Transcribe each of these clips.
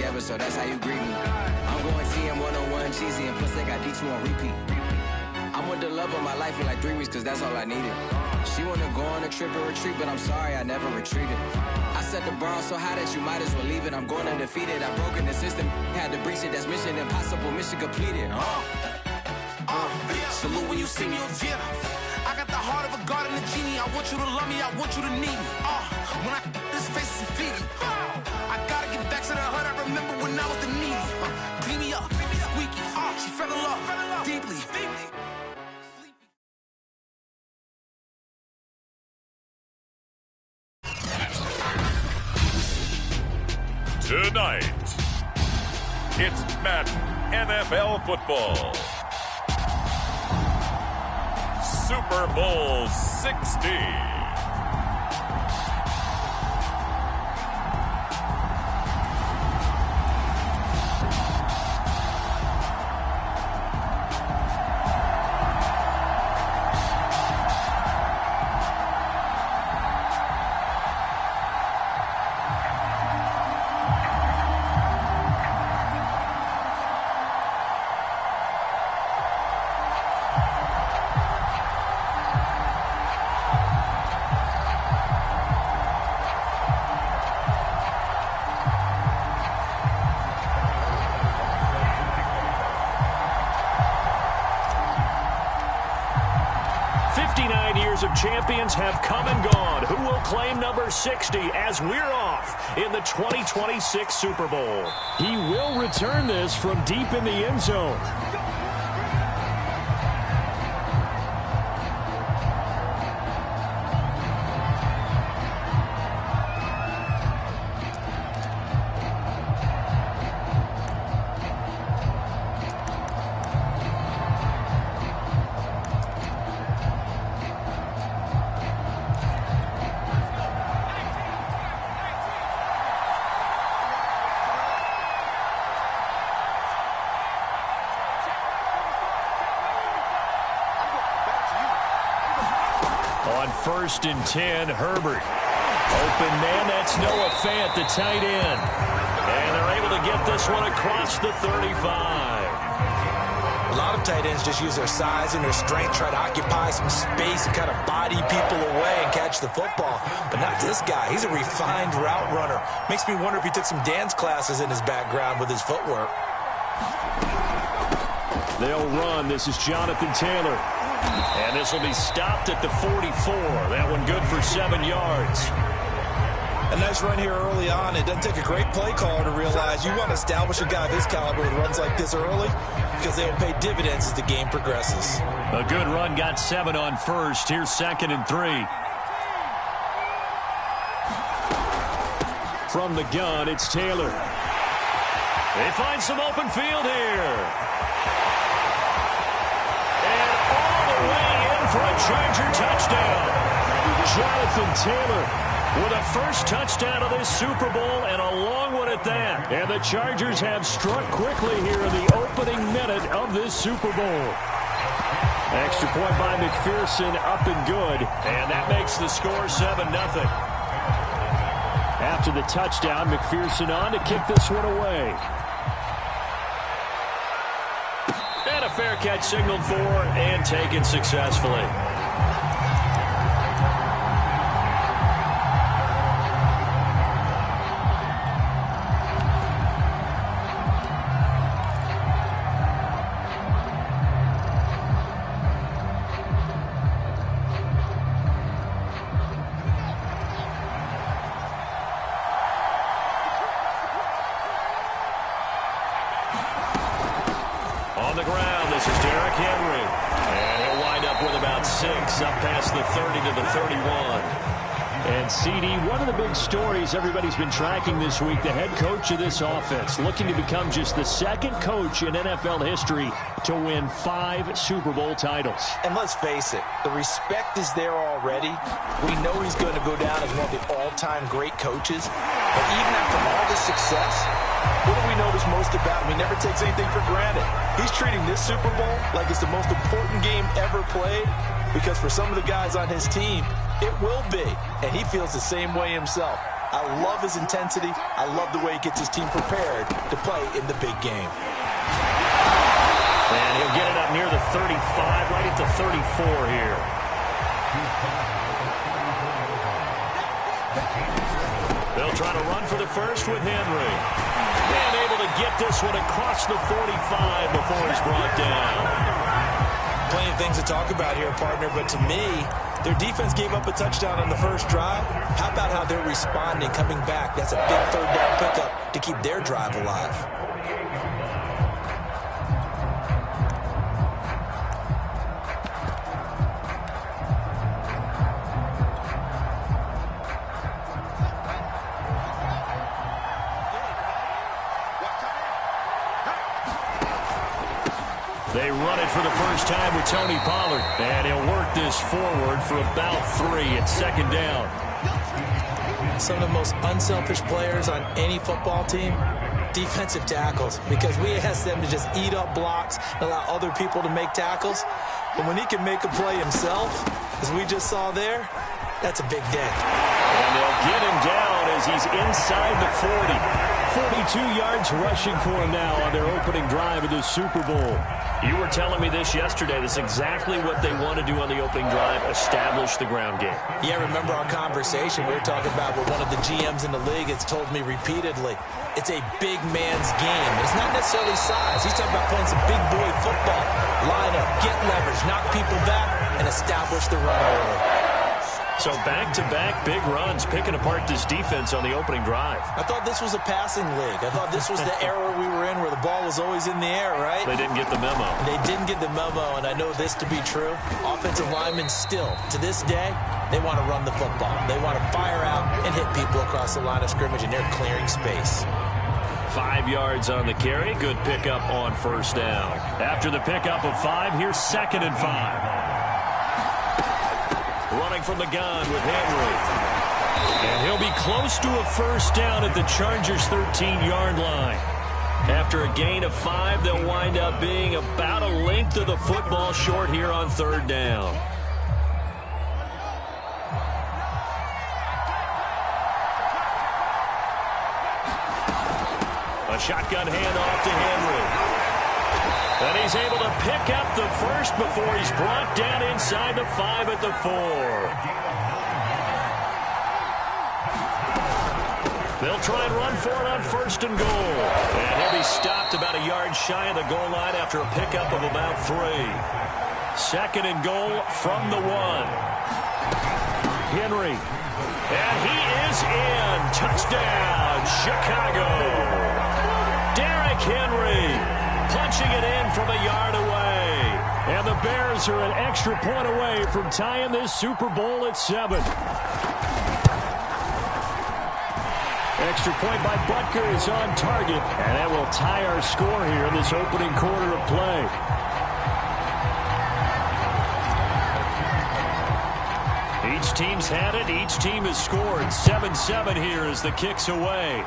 together, so that's how you greet me. I'm going TM 101 cheesy, and plus they got D2 on repeat. I'm with the love of my life for like 3 weeks, cause that's all I needed. She wanna go on a trip and retreat, but I'm sorry, I never retreated. I set the bar so high that you might as well leave it. I'm going undefeated, I've broken the system, had to breach it, that's mission impossible, mission completed. Salute when you see me, yeah. I got the heart of a god and a genie. I want you to love me, I want you to need me. When I this face is feedy. I gotta get back to the hood. I remember when I was the needy. Clean me up, squeaky. She fell in love deeply. Tonight, it's Madden NFL football. Super Bowl 60. Of champions have come and gone. Who will claim number 60 as we're off in the 2026 Super Bowl? He will return this from deep in the end zone. On 1st and 10, Herbert. Open man, that's Noah Fant, the tight end. And they're able to get this one across the 35. A lot of tight ends just use their size and their strength, try to occupy some space and kind of body people away and catch the football. But not this guy. He's a refined route runner. Makes me wonder if he took some dance classes in his background with his footwork. They'll run. This is Jonathan Taylor. And this will be stopped at the 44. That one good for 7 yards. A nice run here early on. It doesn't take a great play caller to realize you want to establish a guy of his caliber with runs like this early because they will pay dividends as the game progresses. A good run, got 7 on 1st. Here's 2nd and 3. From the gun, it's Taylor. They find some open field here. For a Charger touchdown. Jonathan Taylor with a first touchdown of this Super Bowl, and a long one at that. And the Chargers have struck quickly here in the opening minute of this Super Bowl. Extra point by McPherson, up and good. And that makes the score 7-0. After the touchdown, McPherson on to kick this one away. And a fair catch signaled for and taken successfully. On the ground, this is Derrick Henry. And he'll wind up with about 6, up past the 30 to the 31. And CD, one of the big stories everybody's been tracking this week, the head coach of this offense, looking to become just the 2nd coach in NFL history to win 5 Super Bowl titles. And let's face it, the respect is there already. We know he's going to go down as one of the all-time great coaches. But even after all this success, what do we notice most about him? He never takes anything for granted. He's treating this Super Bowl like it's the most important game ever played, because for some of the guys on his team, it will be, and he feels the same way himself. I love his intensity. I love the way he gets his team prepared to play in the big game. And he'll get it up near the 35, right at the 34 here. They'll try to run for the first with Henry. And able to get this one across the 45 before he's brought down. Plenty of things to talk about here, partner, but to me, their defense gave up a touchdown on the first drive. How about how they're responding, coming back? That's a big third down pickup to keep their drive alive. They run it for the first time with Tony Pollard. And he'll work this forward for about 3 at second down. Some of the most unselfish players on any football team, defensive tackles, because we ask them to just eat up blocks and allow other people to make tackles. But when he can make a play himself, as we just saw there, that's a big day. And they'll get him down as he's inside the 40. 42 yards rushing for him now on their opening drive of the Super Bowl. You were telling me this yesterday. That's exactly what they want to do on the opening drive, establish the ground game. Yeah, remember our conversation. We were talking about what one of the GMs in the league has told me repeatedly. It's a big man's game. It's not necessarily size. He's talking about playing some big boy football. Line up, get leverage, knock people back, and establish the run early. So back-to-back big runs, picking apart this defense on the opening drive. I thought this was a passing league. I thought this was the era we were in where the ball was always in the air, right? They didn't get the memo. They didn't get the memo, and I know this to be true. Offensive linemen still, to this day, they want to run the football. They want to fire out and hit people across the line of scrimmage, and they're clearing space. 5 yards on the carry. Good pickup on first down. After the pickup of 5, here's 2nd and 5. Running from the gun with Henry. And he'll be close to a first down at the Chargers' 13-yard line. After a gain of 5, they'll wind up being about a length of the football short here on 3rd down. A shotgun handoff to Henry. And he's able to pick up the first before he's brought down inside the 5 at the 4. They'll try and run for it on 1st and goal. And he'll be stopped about a yard shy of the goal line after a pickup of about 3. 2nd and goal from the 1. Henry. And he is in. Touchdown, Chicago. Derrick Henry. Punching it in from a yard away. And the Bears are an extra point away from tying this Super Bowl at 7. Extra point by Butker is on target. And that will tie our score here in this opening quarter of play. Each team's had it. Each team has scored. 7-7 here as the kick's away.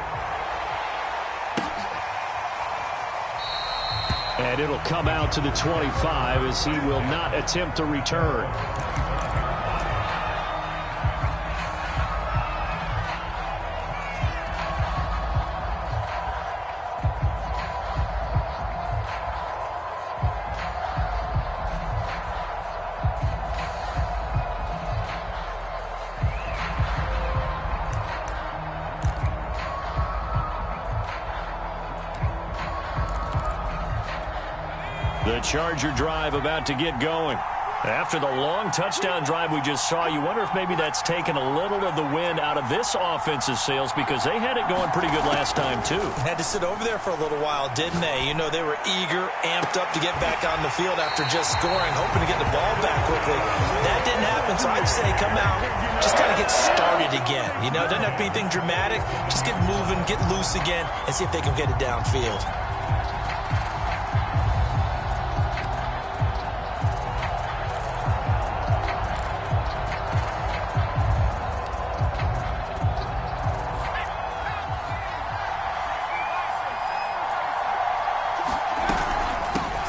And it'll come out to the 25 as he will not attempt to return. The Charger drive about to get going. After the long touchdown drive we just saw, you wonder if maybe that's taken a little of the wind out of this offense's sails because they had it going pretty good last time, too. Had to sit over there for a little while, didn't they? You know, they were eager, amped up to get back on the field after just scoring, hoping to get the ball back quickly. That didn't happen, so I'd say come out, just kind of get started again. You know, doesn't have to be anything dramatic. Just get moving, get loose again, and see if they can get it downfield.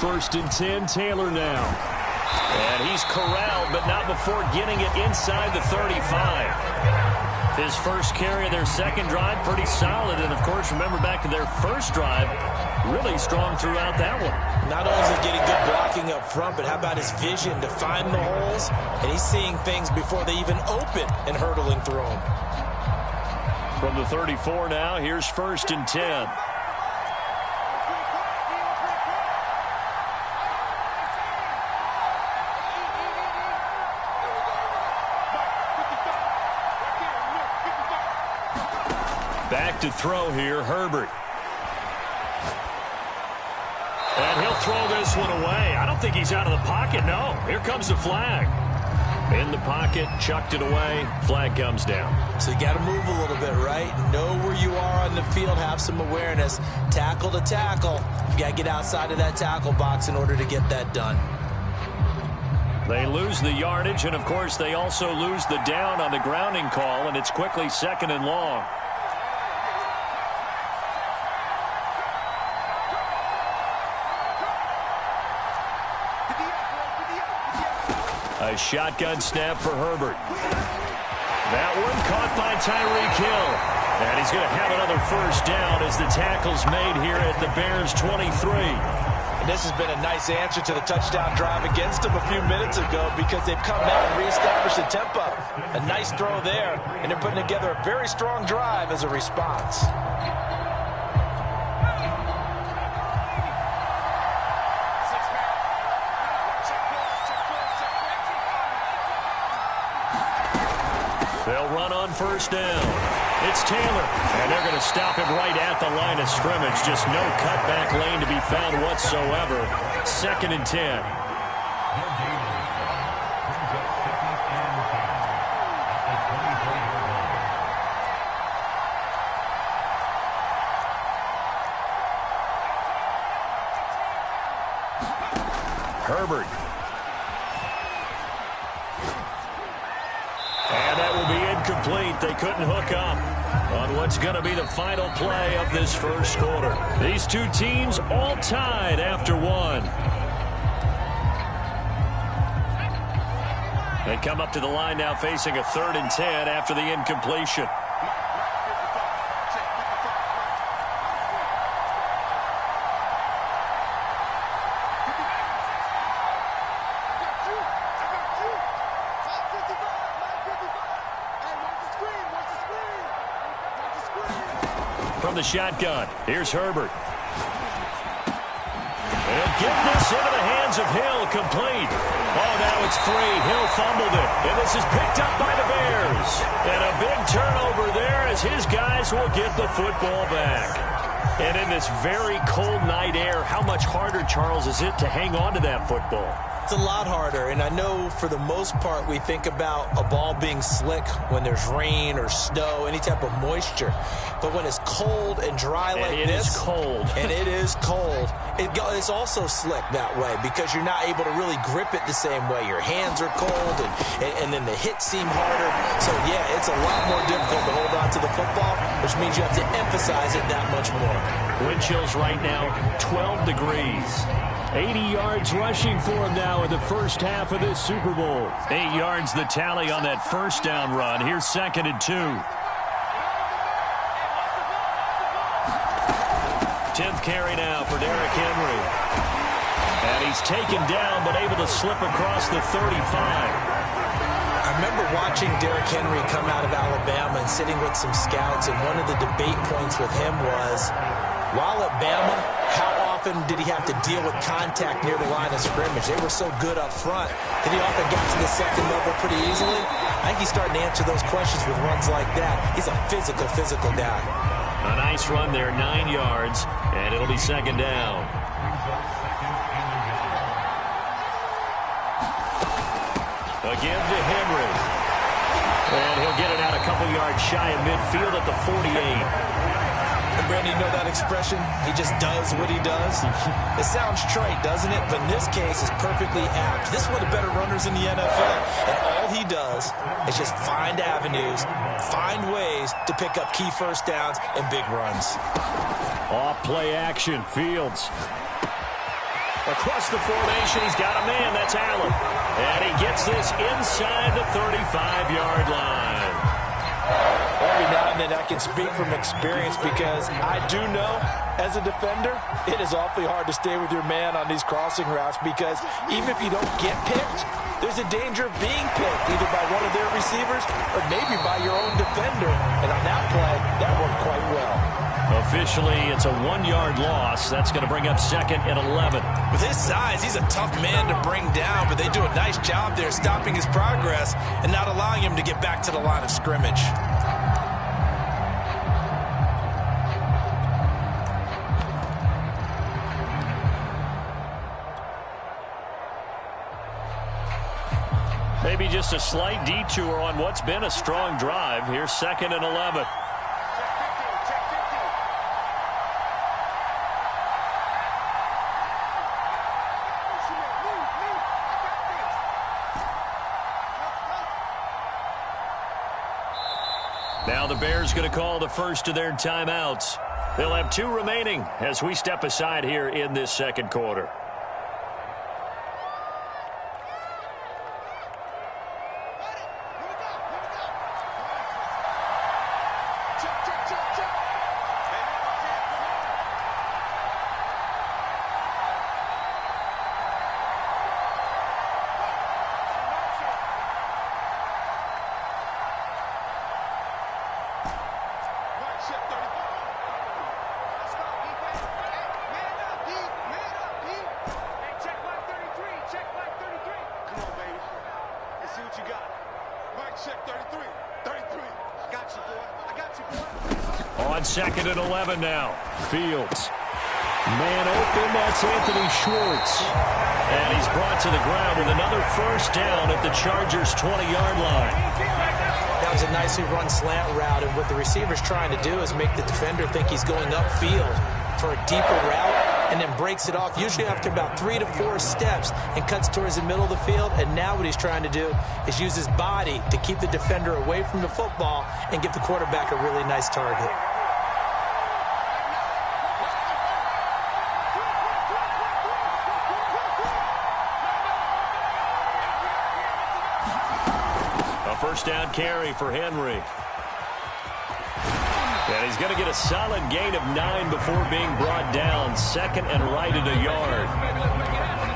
First and 10, Taylor now. And he's corralled, but not before getting it inside the 35. His first carry of their second drive, pretty solid. And, of course, remember back to their first drive, really strong throughout that one. Not only is he getting good blocking up front, but how about his vision to find the holes? And he's seeing things before they even open and hurdling through them. From the 34 now, here's 1st and 10. Back to throw here, Herbert. And he'll throw this one away. I don't think he's out of the pocket, no. Here comes the flag. In the pocket, chucked it away, flag comes down. So you got to move a little bit, right? Know where you are on the field, have some awareness. Tackle to tackle. You got to get outside of that tackle box in order to get that done. They lose the yardage, and of course they also lose the down on the grounding call, and it's quickly 2nd and long. A shotgun snap for Herbert. That one caught by Tyreek Hill. And he's going to have another first down as the tackle's made here at the Bears' 23. And this has been a nice answer to the touchdown drive against them a few minutes ago because they've come out and reestablished the tempo. A nice throw there, and they're putting together a very strong drive as a response. They'll run on first down. It's Taylor, and they're going to stop him right at the line of scrimmage. Just no cutback lane to be found whatsoever. 2nd and 10. Herbert. Complete. They couldn't hook up on what's going to be the final play of this first quarter. These two teams all tied after one. They come up to the line now facing a 3rd and 10 after the incompletion. From the shotgun, here's Herbert. He'll get this into the hands of Hill, complete. Oh, now it's free. Hill fumbled it, and this is picked up by the Bears. And a big turnover there as his guys will get the football back. And in this very cold night air, how much harder, Charles, is it to hang on to that football? It's a lot harder, and I know for the most part we think about a ball being slick when there's rain or snow, any type of moisture. But when it's cold and dry like this, it is cold. And it is cold, it's also slick that way because you're not able to really grip it the same way. Your hands are cold, and then the hits seem harder. So, yeah, it's a lot more difficult to hold on to the football, which means you have to emphasize it that much more. Wind chills right now, 12 degrees. 80 yards rushing for him now in the first half of this Super Bowl. 8 yards the tally on that first down run. Here's 2nd and 2. 10th carry now for Derrick Henry. And he's taken down but able to slip across the 35. I remember watching Derrick Henry come out of Alabama and sitting with some scouts, and one of the debate points with him was, while at Bama, how often did he have to deal with contact near the line of scrimmage? They were so good up front that he often got to the second level pretty easily. I think he's starting to answer those questions with runs like that. He's a physical guy. A nice run there, 9 yards, and it'll be 2nd down. Again to Henry. And he'll get it out a couple yards shy of midfield at the 48. And Brandon, you know that expression? He just does what he does. It sounds trite, doesn't it? But in this case, it's perfectly apt. This is one of the better runners in the NFL. And all he does is just find avenues, find ways to pick up key first downs and big runs. Off play action, Fields. Across the formation, he's got a man. That's Allen. And he gets this inside the 35-yard line. and I can speak from experience because I do know, as a defender, it is awfully hard to stay with your man on these crossing routes because even if you don't get picked, there's a danger of being picked either by one of their receivers or maybe by your own defender. And on that play, that worked quite well. Officially, it's a 1-yard loss. That's going to bring up 2nd and 11. With his size, he's a tough man to bring down, but they do a nice job there stopping his progress and not allowing him to get back to the line of scrimmage. Maybe just a slight detour on what's been a strong drive. Here's 2nd and 11. Now the Bears going to call the first of their timeouts. They'll have 2 remaining as we step aside here in this second quarter. On 2nd and 11 now. Fields. Man open, that's Anthony Schwartz. And he's brought to the ground with another first down at the Chargers' 20-yard line. That was a nicely run slant route, and what the receiver's trying to do is make the defender think he's going upfield for a deeper route, and then breaks it off, usually after about 3 to 4 steps, and cuts towards the middle of the field. And now what he's trying to do is use his body to keep the defender away from the football and give the quarterback a really nice target. First down carry for Henry. And he's going to get a solid gain of 9 before being brought down. 2nd and right at a yard.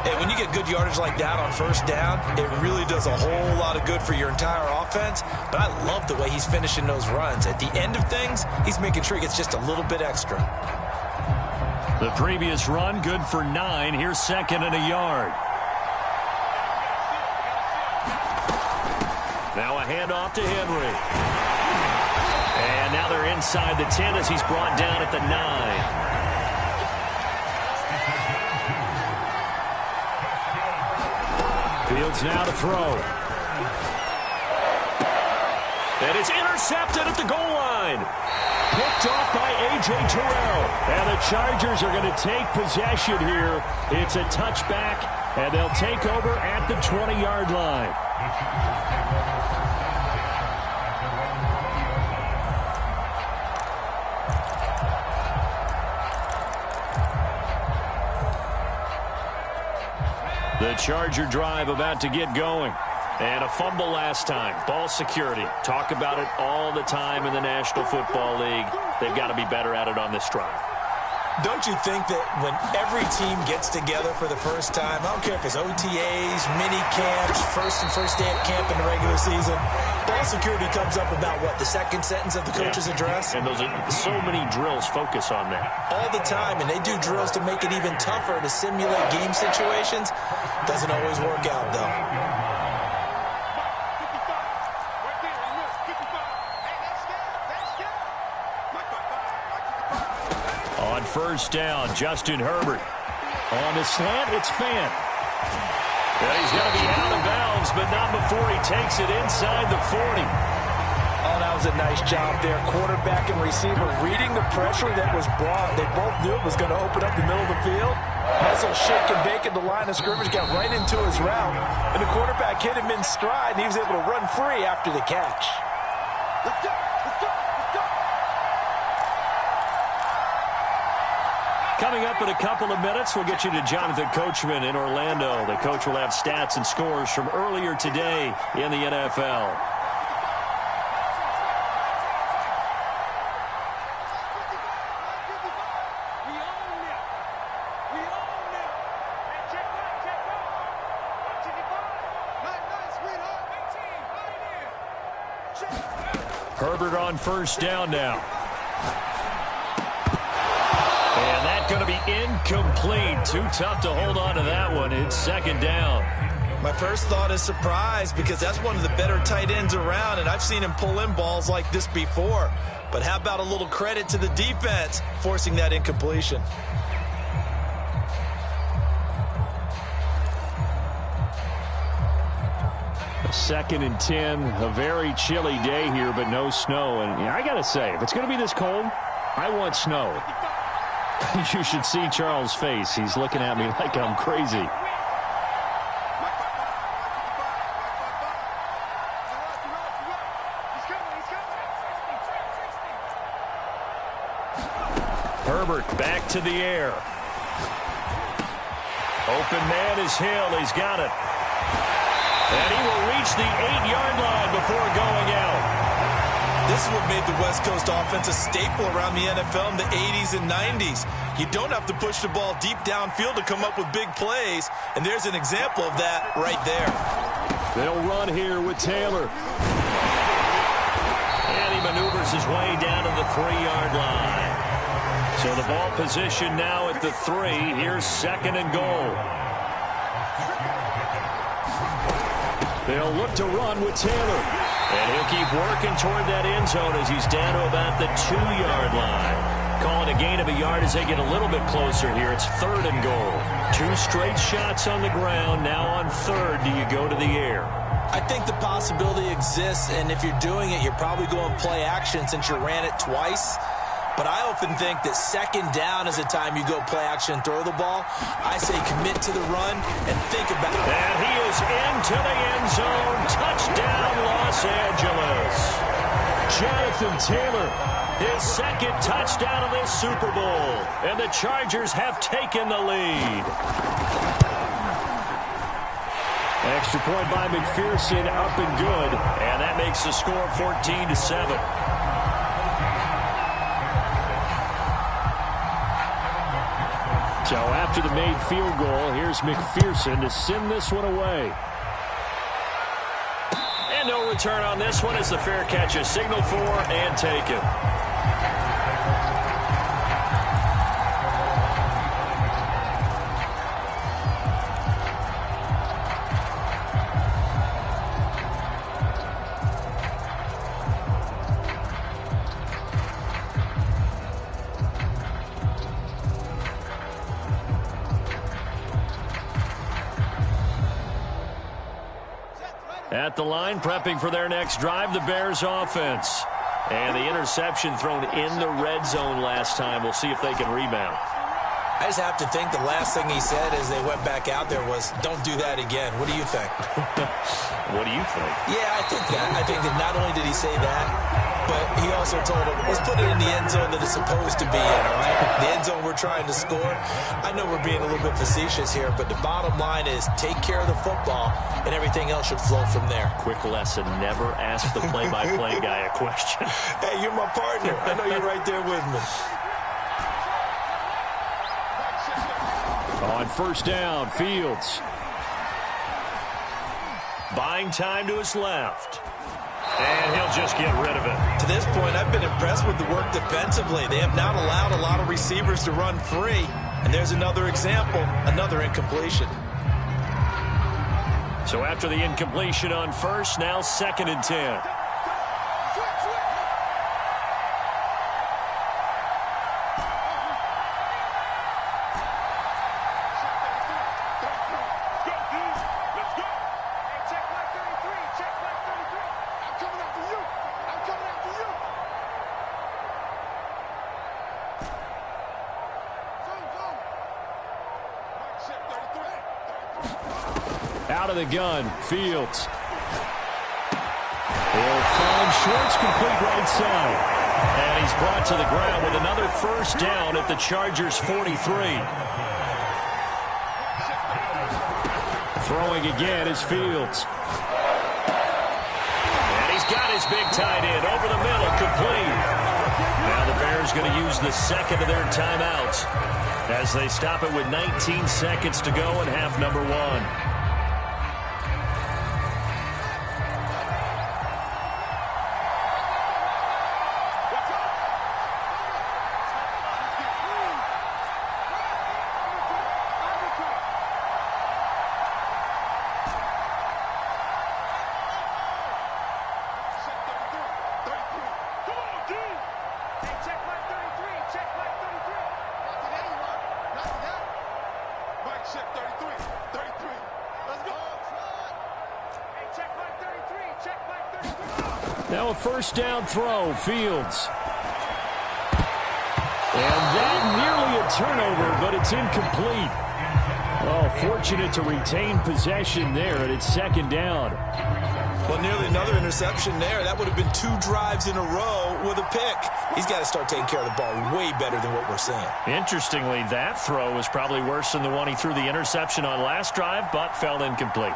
Hey, when you get good yardage like that on first down, it really does a whole lot of good for your entire offense. But I love the way he's finishing those runs. At the end of things, he's making sure he gets just a little bit extra. The previous run, good for 9. Here's 2nd and a yard. Now a handoff to Henry. And now they're inside the 10 as he's brought down at the 9. Fields now to throw. And it's intercepted at the goal line. Picked off by A.J. Terrell. And the Chargers are going to take possession here. It's a touchback, and they'll take over at the 20-yard line. The Charger drive about to get going. And a fumble last time. Ball security. Talk about it all the time in the National Football League. They've got to be better at it on this drive. Don't you think that when every team gets together for the first time, I don't care if it's OTAs, mini camps, first day at camp in the regular season, ball security comes up about, what, the second sentence of the coach's address? And those are so many drills focus on that. All the time, and they do drills to make it even tougher to simulate game situations. Doesn't always work out, though. On first down, Justin Herbert. On the slant, it's Fant. And he's going to be out of bounds, but not before he takes it inside the 40. Oh, that was a nice job there. Quarterback and receiver reading the pressure that was brought. They both knew it was going to open up the middle of the field. Nestle shake and bake at the line of scrimmage, got right into his route. And the quarterback hit him in stride, and he was able to run free after the catch. Let's go. Coming up in a couple of minutes, we'll get you to Jonathan Coachman in Orlando. The coach will have stats and scores from earlier today in the NFL. Herbert on first down now. And that's going to be incomplete. Too tough to hold on to that one. It's second down. My first thought is surprise because that's one of the better tight ends around, and I've seen him pull in balls like this before. But how about a little credit to the defense forcing that incompletion? Second and 10, a very chilly day here, but no snow. And I got to say, if it's going to be this cold, I want snow. You should see Charles' face. He's looking at me like I'm crazy. Herbert back to the air. Open man is Hill. He's got it. And he will reach the 8-yard line before going out. This is what made the West Coast offense a staple around the NFL in the 80s and 90s. You don't have to push the ball deep downfield to come up with big plays, and there's an example of that right there. They'll run here with Taylor. And he maneuvers his way down to the 3-yard line. So the ball position now at the 3. Here's second and goal. They'll look to run with Taylor. And he'll keep working toward that end zone as he's down to about the 2-yard line. Calling a gain of a yard as they get a little bit closer here. It's third and goal. 2 straight shots on the ground. Now on third, do you go to the air? I think the possibility exists, and if you're doing it, you're probably going play action since you ran it twice. But I often think that second down is the time you go play action and throw the ball. I say commit to the run and think about it. And he is into the end zone. Touchdown, Los Angeles. Jonathan Taylor, his second touchdown of this Super Bowl. And the Chargers have taken the lead. Extra point by McPherson, up and good. And that makes the score 14-7. So after the made field goal, here's McPherson to send this one away. And no return on this one as the fair catch is signaled for and taken. At the line, prepping for their next drive, the Bears offense. And the interception thrown in the red zone last time. We'll see if they can rebound. I just have to think the last thing he said as they went back out there was, don't do that again. What do you think? What do you think? Yeah, I think that. I think that not only did he say that, but he also told him, let's put it in the end zone that it's supposed to be in, all right? The end zone we're trying to score. I know we're being a little bit facetious here, but the bottom line is take care of the football, and everything else should flow from there. Quick lesson, never ask the play-by-play guy a question. Hey, you're my partner. I know you're right there with me. On first down, Fields. Buying time to his left. And he'll just get rid of it. To this point, I've been impressed with the work defensively. They have not allowed a lot of receivers to run free. And there's another example, another incompletion. So after the incompletion on first, now second and 10. Out of the gun, Fields. He'll find Schwartz, complete right side. And he's brought to the ground with another first down at the Chargers' 43. Throwing again is Fields. And he's got his big tight end over the middle, complete. Now the Bears going to use the second of their timeouts as they stop it with 19 seconds to go in half number 1. shift 33. 33. Let's go. Hey, check my 33. Check my 33. Now a first down throw. Fields. And that nearly a turnover, but it's incomplete. Oh, fortunate to retain possession there, and it's second down. Well, nearly another interception there. That would have been 2 drives in a row with a pick. He's got to start taking care of the ball way better than what we're seeing. Interestingly, that throw was probably worse than the one he threw the interception on last drive, but fell incomplete.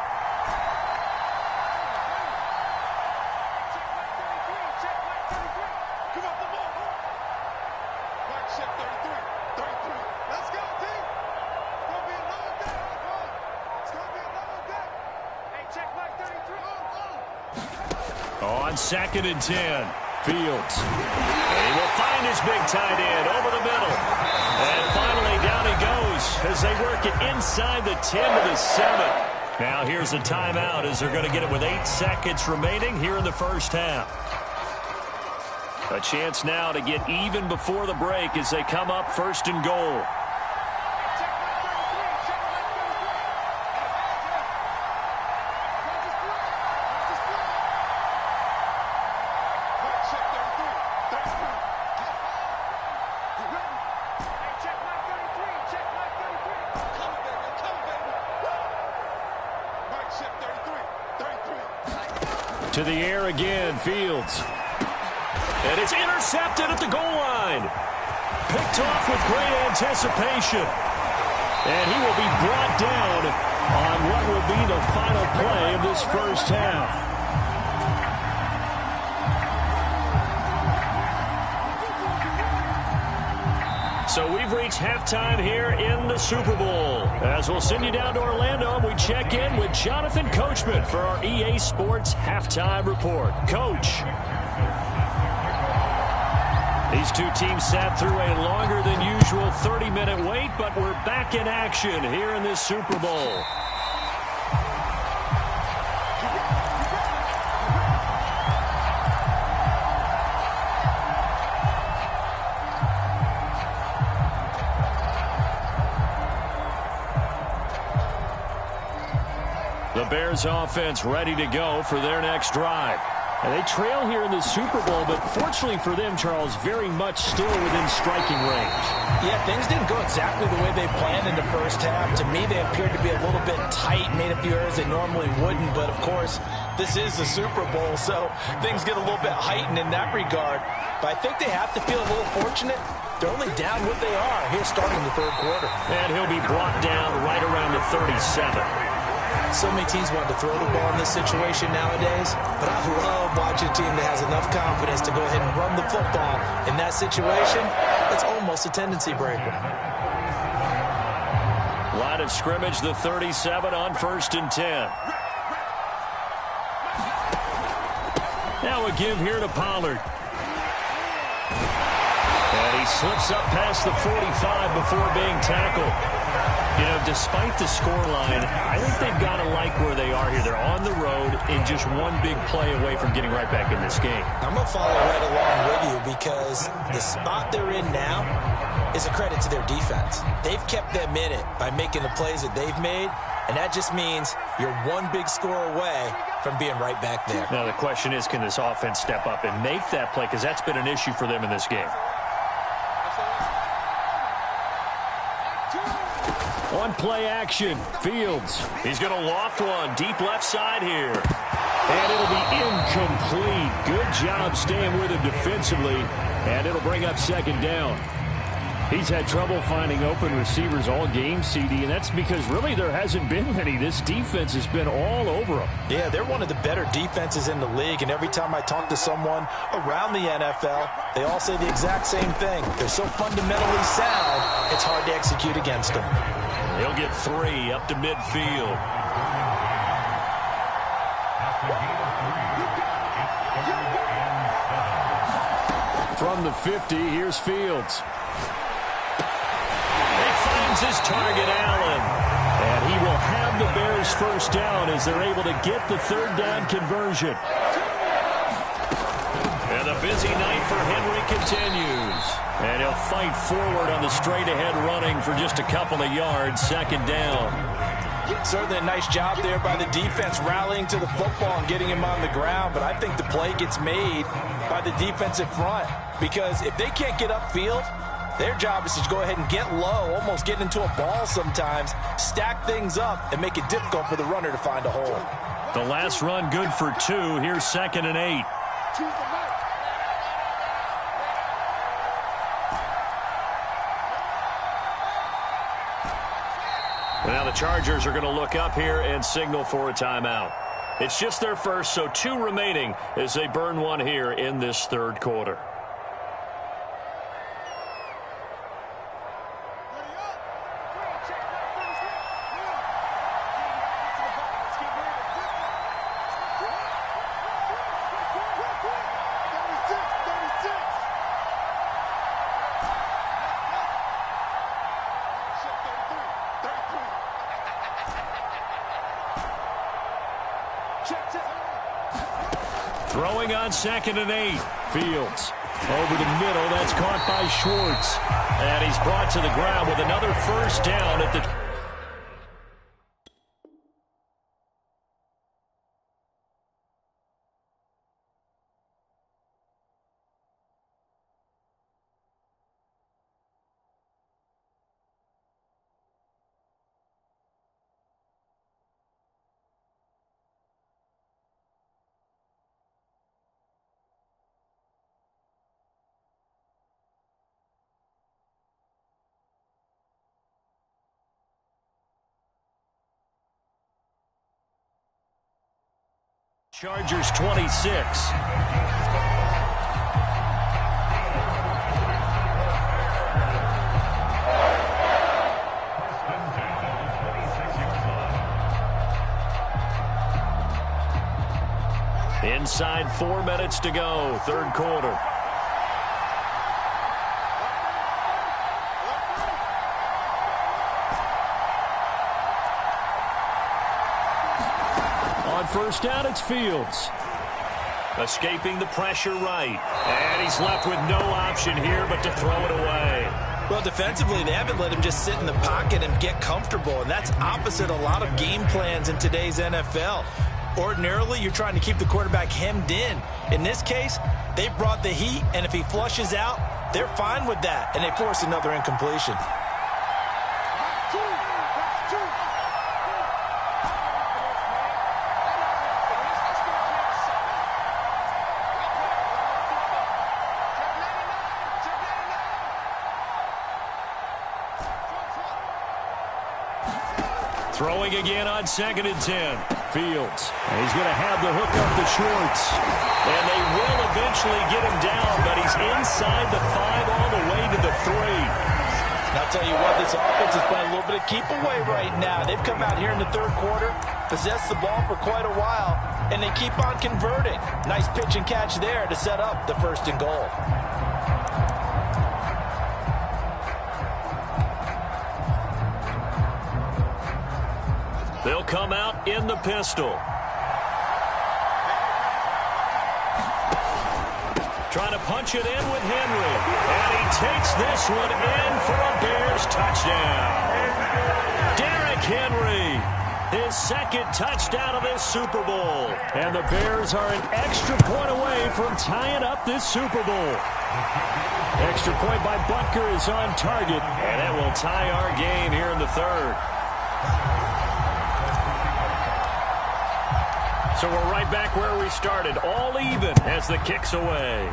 On 2nd and 10, Fields. And he will find his big tight end over the middle. And finally, down he goes as they work it inside the 10 to the 7. Now here's a timeout as they're going to get it with 8 seconds remaining here in the first half. A chance now to get even before the break as they come up 1st and goal. To the air again, Fields. And it's intercepted at the goal line. Picked off with great anticipation. And he will be brought down on what will be the final play of this first half. So we've reached halftime here in the Super Bowl. As we'll send you down to Orlando, we check in with Jonathan Coachman for our EA Sports Halftime Report. Coach. These two teams sat through a longer than usual 30-minute wait, but we're back in action here in this Super Bowl. The Bears offense ready to go for their next drive. And they trail here in the Super Bowl, but fortunately for them, Charles, very much still within striking range. Yeah, things didn't go exactly the way they planned in the first half. To me, they appeared to be a little bit tight, made a few errors they normally wouldn't. But, of course, this is the Super Bowl, so things get a little bit heightened in that regard. But I think they have to feel a little fortunate. They're only down what they are here starting the third quarter. And he'll be brought down right around the 37. So many teams want to throw the ball in this situation nowadays, but I love watching a team that has enough confidence to go ahead and run the football. In that situation, it's almost a tendency breaker. Line of scrimmage, the 37 on 1st and 10. Now a give here to Pollard. And he slips up past the 45 before being tackled. You know, despite the scoreline, I think they've got to like where they are here. They're on the road and just one big play away from getting right back in this game. I'm going to follow right along with you because the spot they're in now is a credit to their defense. They've kept them in it by making the plays that they've made, and that just means you're one big score away from being right back there. Now, the question is, can this offense step up and make that play? Because that's been an issue for them in this game. On play action, Fields. He's going to loft one deep left side here. And it'll be incomplete. Good job staying with him defensively. And it'll bring up 2nd down. He's had trouble finding open receivers all game, CD, and that's because really there hasn't been many. This defense has been all over them. Yeah, they're one of the better defenses in the league, and every time I talk to someone around the NFL, they all say the exact same thing. They're so fundamentally sound, it's hard to execute against them. He'll get 3 up to midfield. From the 50, here's Fields. He finds his target, Allen. And he will have the Bears first down as they're able to get the 3rd down conversion. And the busy night for Henry continues. And he'll fight forward on the straight-ahead running for just a couple of yards, second down. Certainly a nice job there by the defense rallying to the football and getting him on the ground. But I think the play gets made by the defensive front. Because if they can't get upfield, their job is to go ahead and get low, almost get into a ball sometimes, stack things up, and make it difficult for the runner to find a hole. The last run good for 2. Here's 2nd and 8. Now the Chargers are going to look up here and signal for a timeout. It's just their first, so 2 remaining as they burn one here in this third quarter. Throwing on 2nd and 8. Fields over the middle. That's caught by Schwartz. And he's brought to the ground with another first down at the... Chargers 26. Inside 4 minutes to go, third quarter. First down, it's Fields. Escaping the pressure right. And he's left with no option here but to throw it away. Well, defensively, they haven't let him just sit in the pocket and get comfortable, and that's opposite a lot of game plans in today's NFL. Ordinarily, you're trying to keep the quarterback hemmed in. In this case, they brought the heat, and if he flushes out, they're fine with that, and they force another incompletion. Throwing again on 2nd and 10. Fields. And he's going to have the hook up to Schwartz. And they will eventually get him down, but he's inside the 5 all the way to the 3. And I'll tell you what, this offense is playing a little bit of keep away right now. They've come out here in the third quarter, possessed the ball for quite a while, and they keep on converting. Nice pitch and catch there to set up the 1st and goal. They'll come out in the pistol. Trying to punch it in with Henry. And he takes this one in for a Bears touchdown. Derrick Henry, his 2nd touchdown of this Super Bowl. And the Bears are an extra point away from tying up this Super Bowl. Extra point by Butker is on target. And it will tie our game here in the third. So we're right back where we started, all even as the kick's away.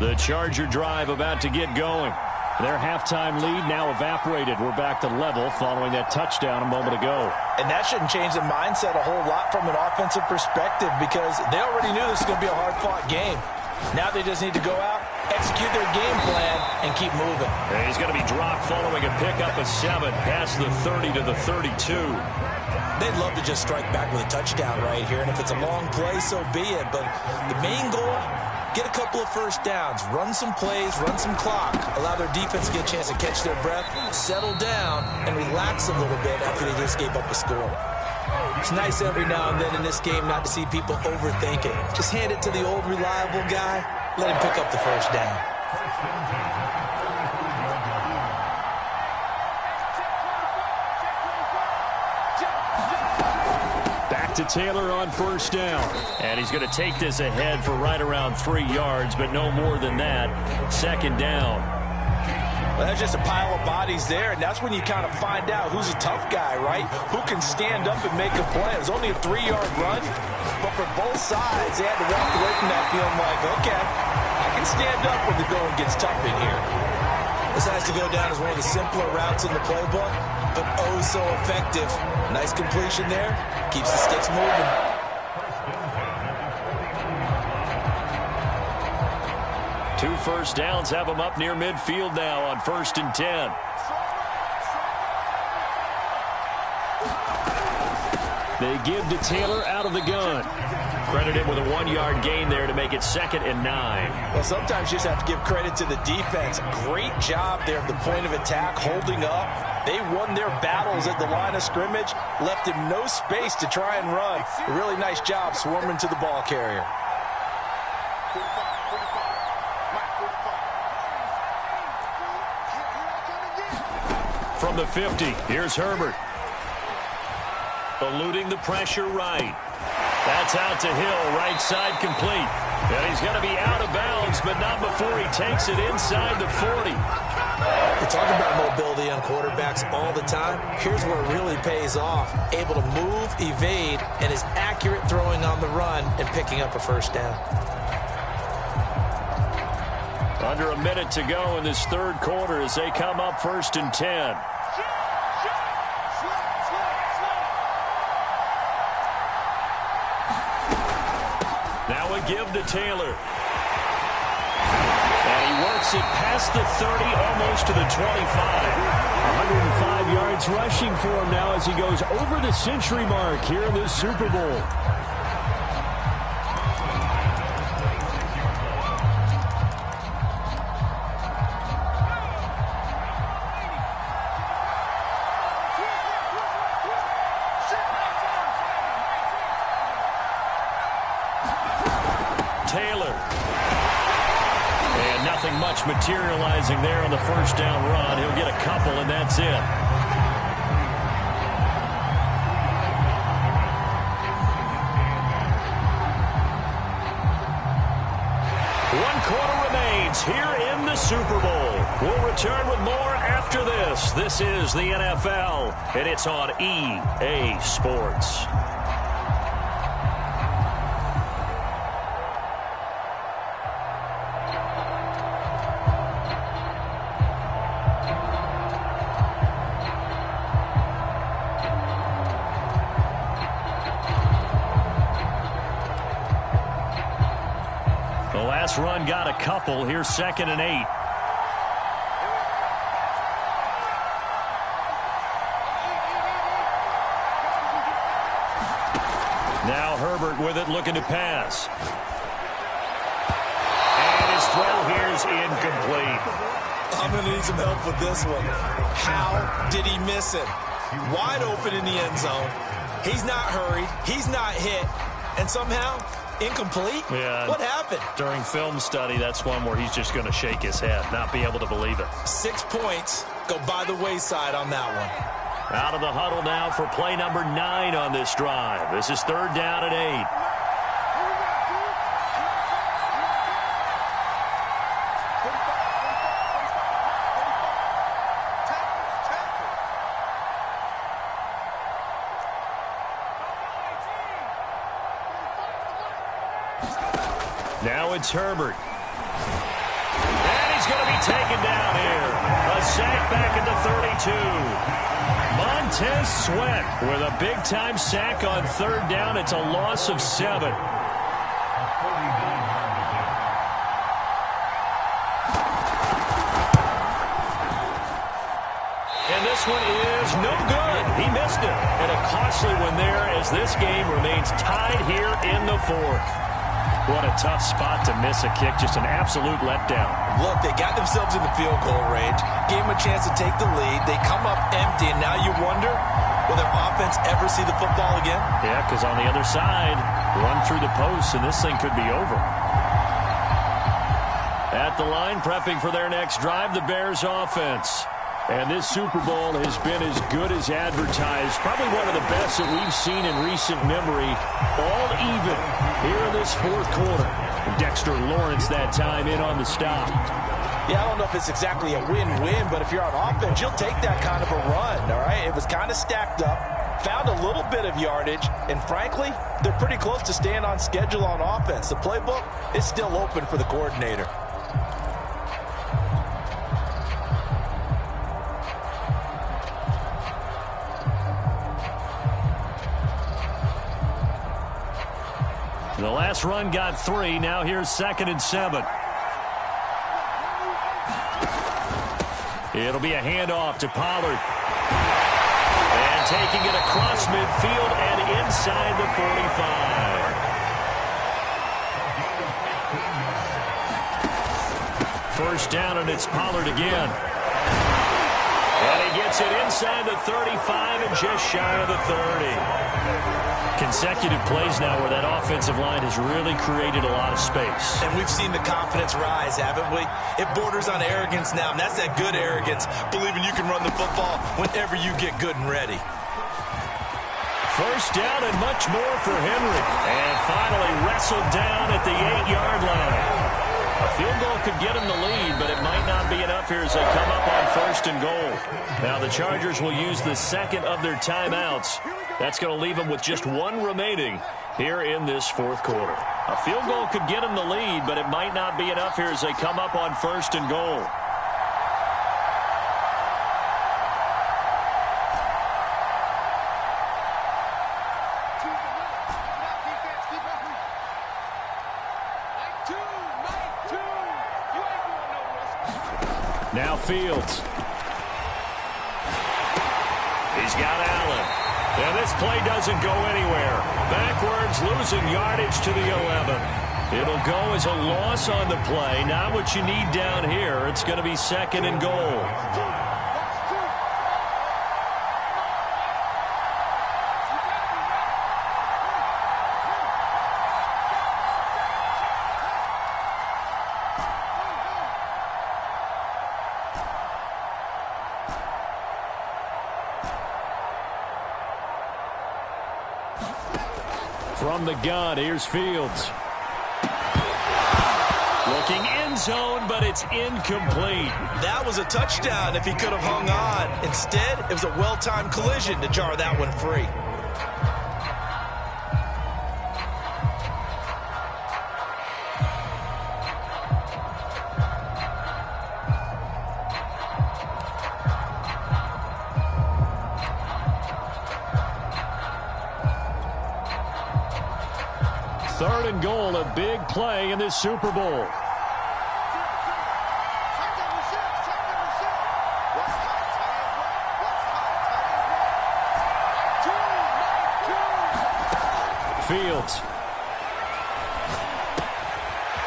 The Charger drive about to get going. Their halftime lead now evaporated. We're back to level following that touchdown a moment ago. And that shouldn't change the mindset a whole lot from an offensive perspective because they already knew this was going to be a hard-fought game. Now they just need to go out, execute their game plan, and keep moving. And he's going to be dropped following a pickup of 7 past the 30 to the 32. They'd love to just strike back with a touchdown right here, and if it's a long play, so be it. But the main goal, get a couple of first downs, run some plays, run some clock, allow their defense to get a chance to catch their breath, settle down, and relax a little bit after they just gave up a score. It's nice every now and then in this game not to see people overthink it. Just hand it to the old reliable guy, let him pick up the first down. To Taylor on first down. And he's going to take this ahead for right around 3 yards, but no more than that. Second down. Well, that's just a pile of bodies there, and that's when you kind of find out who's a tough guy, right? Who can stand up and make a play. It was only a 3-yard run, but for both sides, they had to walk away from that feeling like, okay, I can stand up when the going gets tough in here. This has to go down as one of the simpler routes in the playbook, but oh so effective. Nice completion there. Keeps the sticks moving. Two first downs have them up near midfield now on 1st and 10. They give to Taylor out of the gun. Credit him with a 1-yard gain there to make it 2nd and 9. Well, sometimes you just have to give credit to the defense. Great job there at the point of attack, holding up. They won their battles at the line of scrimmage, left him no space to try and run. A really nice job swarming to the ball carrier. From the 50, here's Herbert. Eluding the pressure right. That's out to Hill, right side complete. And he's going to be out of bounds, but not before he takes it inside the 40. We talk about mobility on quarterbacks all the time. Here's where it really pays off. Able to move, evade, and is accurate throwing on the run and picking up a first down. Under a minute to go in this third quarter as they come up 1st and 10. Now a give to Taylor. And he works it past the 30, almost to the 25. 105 yards rushing for him now as he goes over the century mark here in this Super Bowl. Materializing there on the first down run. He'll get a couple, and that's it. One quarter remains here in the Super Bowl. We'll return with more after this. This is the NFL, and it's on EA Sports. Run got a couple. Here's 2nd and 8. Now Herbert with it, looking to pass. And his throw here is incomplete. I'm going to need some help with this one. How did he miss it? Wide open in the end zone. He's not hurried. He's not hit. And somehow incomplete? Yeah. What happened? During film study, that's one where he's just going to shake his head, not be able to believe it. 6 points go by the wayside on that one. Out of the huddle now for play number 9 on this drive. This is 3rd down and 8. Now it's Herbert. And he's going to be taken down here. A sack back at the 32. Montez Sweat with a big-time sack on third down. It's a loss of 7. And this one is no good. He missed it. And a costly one there as this game remains tied here in the 4th. What a tough spot to miss a kick. Just an absolute letdown. Look, they got themselves in the field goal range, gave them a chance to take the lead. They come up empty, and now you wonder, will their offense ever see the football again? Yeah, because on the other side, run through the post, and this thing could be over. At the line, prepping for their next drive, the Bears offense. And this Super Bowl has been as good as advertised. Probably one of the best that we've seen in recent memory. All even here in this 4th quarter. Dexter Lawrence that time in on the stop. Yeah, I don't know if it's exactly a win-win, but if you're on offense, you'll take that kind of a run, all right? It was kind of stacked up, found a little bit of yardage, and frankly, they're pretty close to staying on schedule on offense. The playbook is still open for the coordinator. The last run got 3. Now here's 2nd and 7. It'll be a handoff to Pollard. And taking it across midfield and inside the 45. First down, and it's Pollard again. And he gets it inside the 35 and just shy of the 30. Consecutive plays now where that offensive line has really created a lot of space. And we've seen the confidence rise, haven't we? It borders on arrogance now, and that's that good arrogance, believing you can run the football whenever you get good and ready. First down and much more for Henry. And finally wrestled down at the 8-yard line. A field goal could get him the lead, but it might not be enough here as they come up on 1st and goal. Now the Chargers will use the second of their timeouts. That's going to leave them with just 1 remaining here in this 4th quarter. A field goal could get them the lead, but it might not be enough here as they come up on 1st and goal. Now Fields. He's got Allen. And this play doesn't go anywhere. Backwards, losing yardage to the 11. It'll go as a loss on the play. Not what you need down here. It's going to be 2nd and goal. From the gun, here's Fields. Looking end zone, but it's incomplete. That was a touchdown if he could have hung on. Instead, it was a well-timed collision to jar that one free. Third and goal, a big play in this Super Bowl. Fields.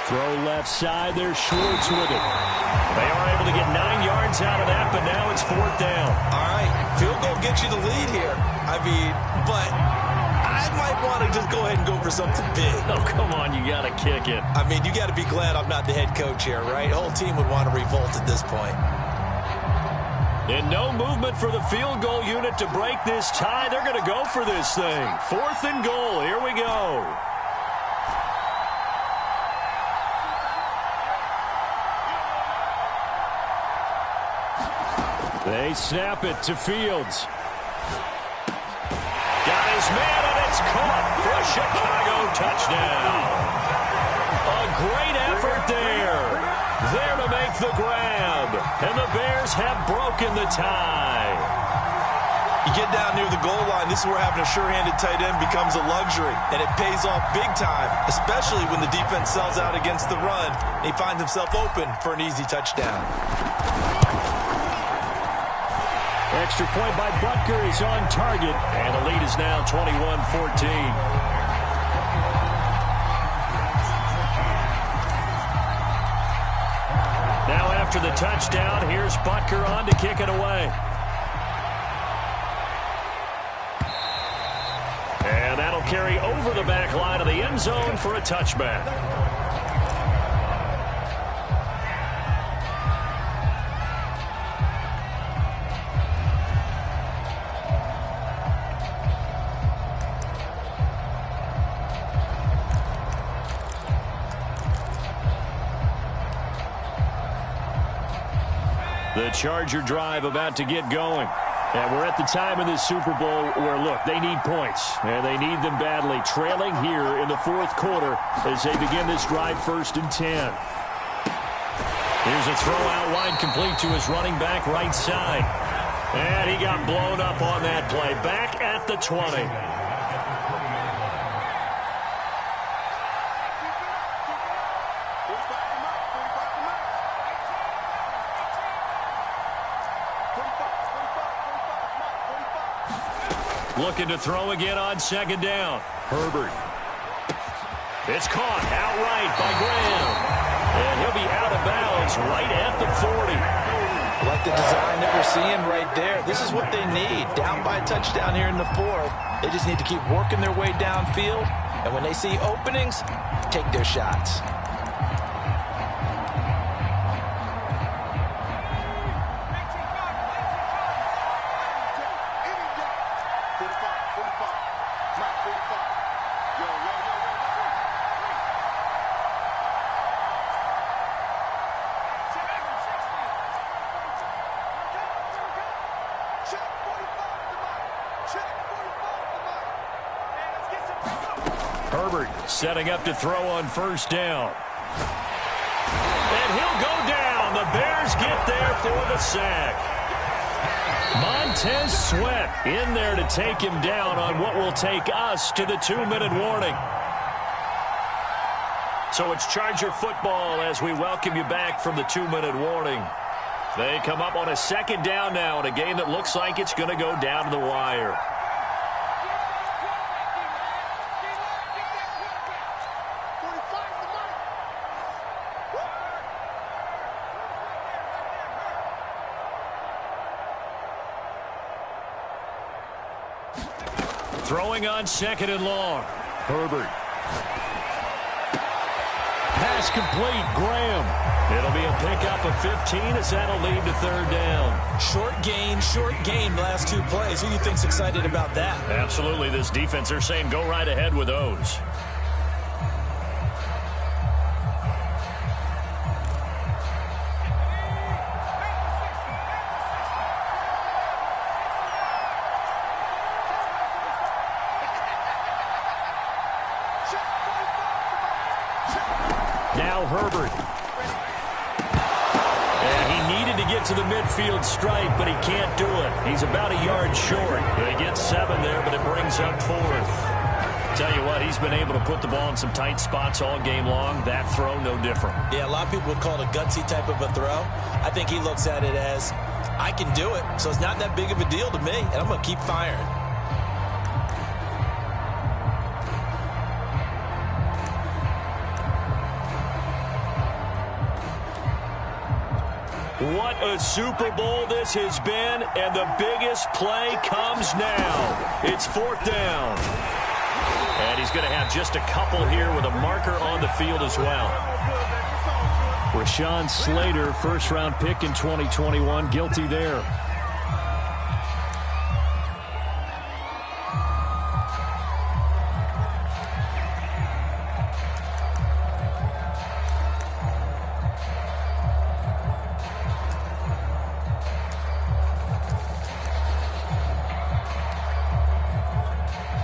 Throw left side. There's Schwartz with it. They are able to get 9 yards out of that, but now it's 4th down. All right, field goal gets you the lead here. I mean, but I might want to just go ahead and go for something big. Oh, come on, you got to kick it. I mean, you got to be glad I'm not the head coach here, right? The whole team would want to revolt at this point. And no movement for the field goal unit to break this tie. They're going to go for this thing. 4th and goal. Here we go. They snap it to Fields. Got his man, and it's caught for a Chicago touchdown. A great effort there. There to make the grab, and the Bears have broken the tie. You get down near the goal line, this is where having a sure-handed tight end becomes a luxury, and it pays off big time, especially when the defense sells out against the run, and he finds himself open for an easy touchdown. Extra point by Butker is on target, and the lead is now 21-14. Now after the touchdown, here's Butker on to kick it away. And that'll carry over the back line of the end zone for a touchback. The Charger drive about to get going. And we're at the time in this Super Bowl where, look, they need points, and they need them badly. Trailing here in the fourth quarter as they begin this drive 1st and 10. Here's a throw out wide complete to his running back right side. And he got blown up on that play. Back at the 20. Looking to throw again on 2nd down. Herbert. It's caught outright by Graham. And he'll be out of bounds right at the 40. Like the design that we're seeing right there. This is what they need. Down by a touchdown here in the 4th. They just need to keep working their way downfield. And when they see openings, take their shots. Herbert setting up to throw on 1st down. And he'll go down. The Bears get there for the sack. Montez Sweat in there to take him down on what will take us to the 2-minute warning. So it's Charger football as we welcome you back from the 2-minute warning. They come up on a 2nd down now in a game that looks like it's going to go down to the wire. Throwing on 2nd and long. Herbert. Pass complete. Graham. It'll be a pickup of 15 as that'll lead to 3rd down. Short gain last 2 plays. Who do you think's excited about that? Absolutely. This defense, they're saying go right ahead with those. Now Herbert. And he needed to get to the midfield stripe, but he can't do it. He's about a yard short. They get 7 there, but it brings up 4th. Tell you what, he's been able to put the ball in some tight spots all game long. That throw, no different. Yeah, a lot of people would call it a gutsy type of a throw. I think he looks at it as, I can do it, so it's not that big of a deal to me, and I'm going to keep firing. What a Super Bowl this has been, and the biggest play comes now. It's 4th down. And he's going to have just a couple here with a marker on the field as well. Rashawn Slater, 1st-round pick in 2021, guilty there.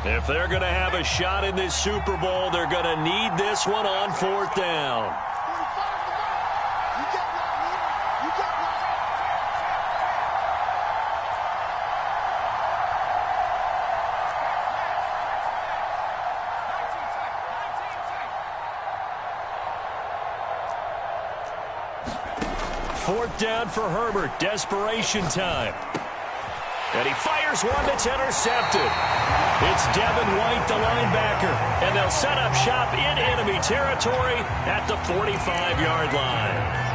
If they're going to have a shot in this Super Bowl, they're going to need this one on 4th down. 4th down for Herbert. Desperation time. And he fires one that's intercepted. It's Devin White, the linebacker. And they'll set up shop in enemy territory at the 45-yard line.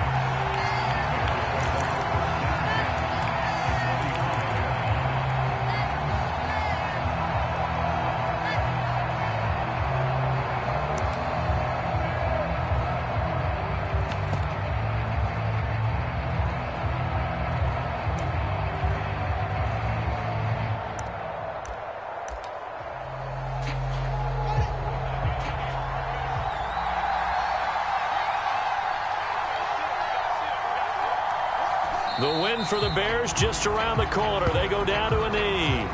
The win for the Bears just around the corner. They go down to a knee.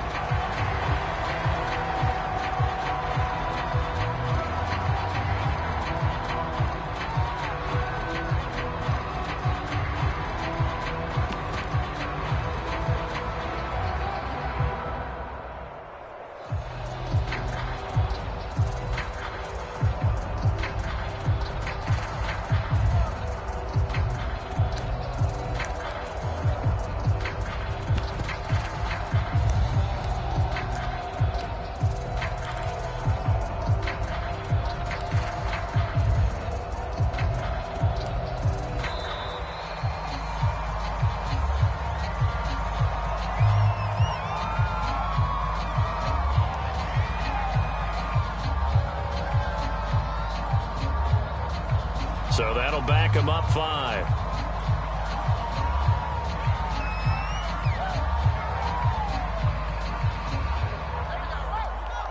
So that'll back him up 5.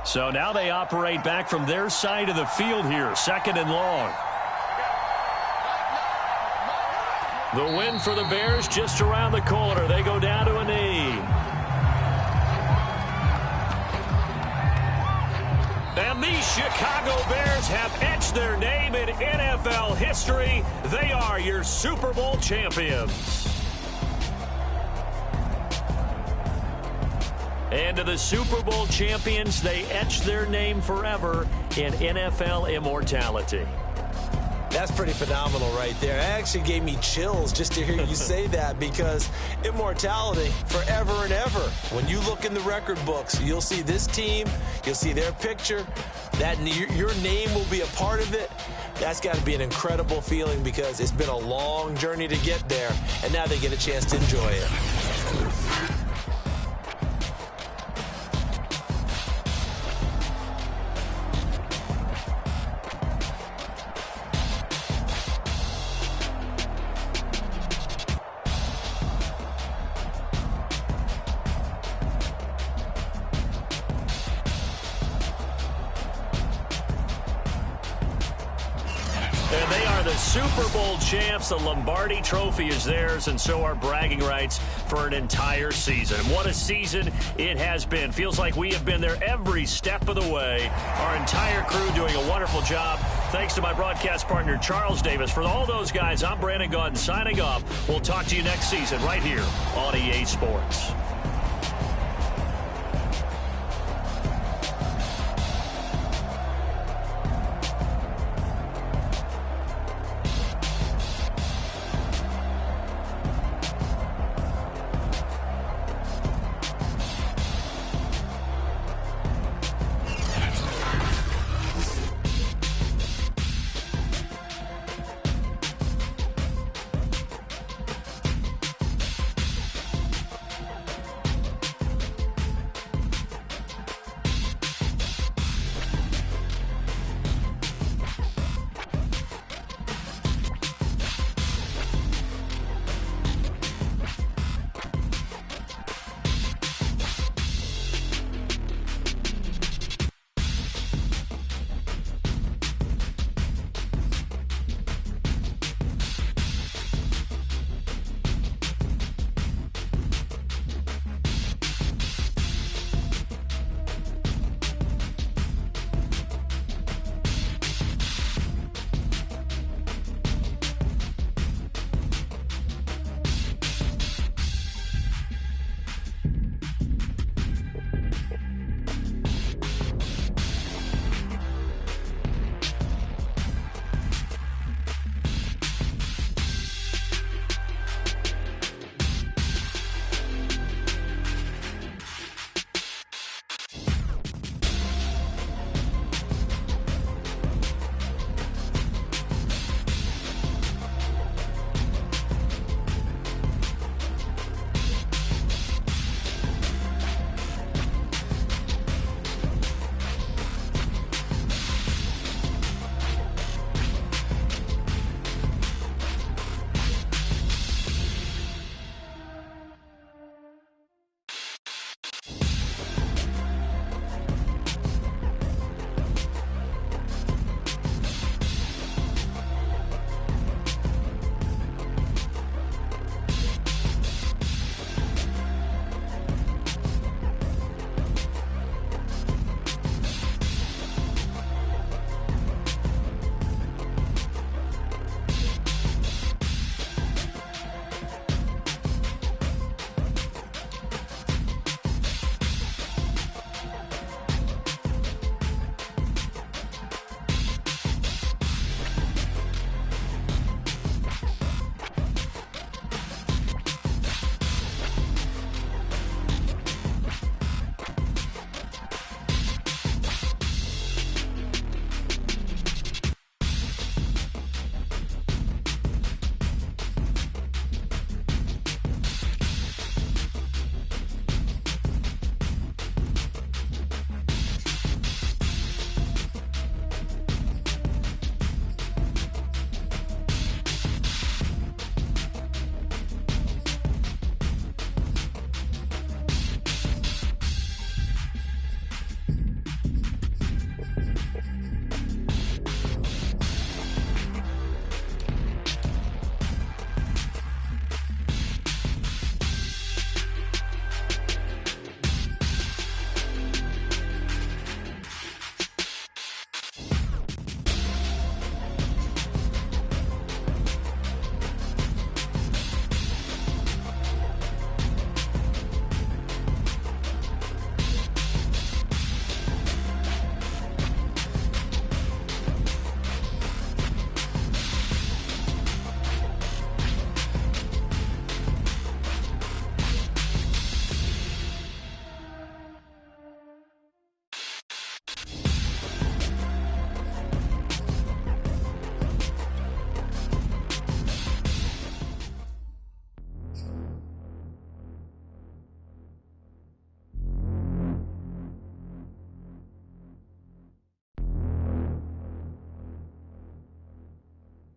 So now they operate back from their side of the field here, 2nd and long. The win for the Bears just around the corner. They go down to a knee. And the Chicago Bears have etched their name in NFL history. They are your Super Bowl champions. And to the Super Bowl champions, they etched their name forever in NFL immortality. That's pretty phenomenal right there. It actually gave me chills just to hear you say that, because immortality forever and ever. When you look in the record books, you'll see this team, you'll see their picture, that your name will be a part of it. That's got to be an incredible feeling, because it's been a long journey to get there, and now they get a chance to enjoy it. And they are the Super Bowl champs. The Lombardi Trophy is theirs, and so are bragging rights for an entire season. What a season it has been. Feels like we have been there every step of the way. Our entire crew doing a wonderful job. Thanks to my broadcast partner, Charles Davis. For all those guys, I'm Brandon Gaudin signing off. We'll talk to you next season right here on EA Sports.